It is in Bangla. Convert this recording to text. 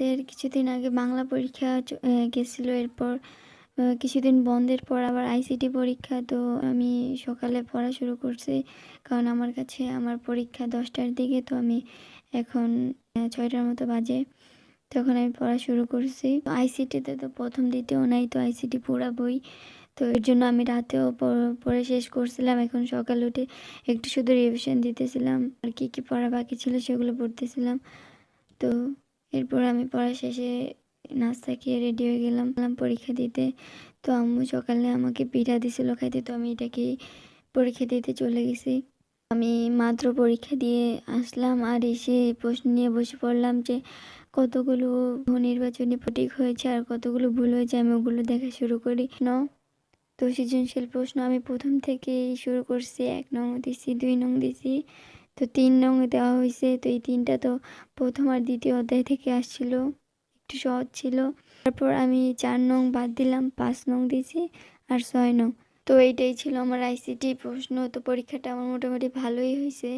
আমাদের কিছুদিন আগে বাংলা পরীক্ষা গেছিল। এরপর কিছুদিন বন্ধের পর আবার আইসিটি পরীক্ষা। তো আমি সকালে পড়া শুরু করছি। কারণ আমার কাছে আমার পরীক্ষা 10টার দিকে। তো আমি এখন 6টার মতো বাজে। তখন আমি পড়া শুরু করছি। আইসিটিতে তো প্রথম দ্বিতীয় নাই, তো আইসিটি পুরা বই। তো এর জন্য আমি রাতেও পড়ে শেষ করছিলাম। এখন সকালে উঠে একটু শুধু রিভিশন দিতেছিলাম। আর কি পড়া বাকি ছিল সেগুলো পড়তেছিলাম। তো এরপর আমি পড়া শেষে নাস্তা খেয়ে রেডি হয়ে গেলাম পরীক্ষা দিতে। তো আম্মু সকালে আমাকে পিঠা দিছিল খাইতে, তো আমি এটাকেই পরীক্ষা দিতে চলে গেছি। আমি মাত্র পরীক্ষা দিয়ে আসলাম আর এসে প্রশ্ন নিয়ে বসে পড়লাম যে কতগুলো নির্বাচনী সঠিক হয়েছে আর কতগুলো ভুল হয়েছে আমি ওগুলো দেখা শুরু করি। তো সৃজনশীল প্রশ্ন আমি প্রথম থেকেই শুরু করছি। 1 নং দিছি, 2 নং দিছি, তো 3 নং দেওয়া হয়েছে। তো এই 3টা তো প্রথম আর দ্বিতীয় অধ্যায় থেকে আসছিল, একটু সহজ ছিল। তারপর আমি 4 নং বাদ দিলাম, 5 নং দিছি আর 6 নং। তো এইটাই ছিল আমার আইসিটি প্রশ্ন। তো পরীক্ষাটা আমার মোটামুটি ভালোই হয়েছে।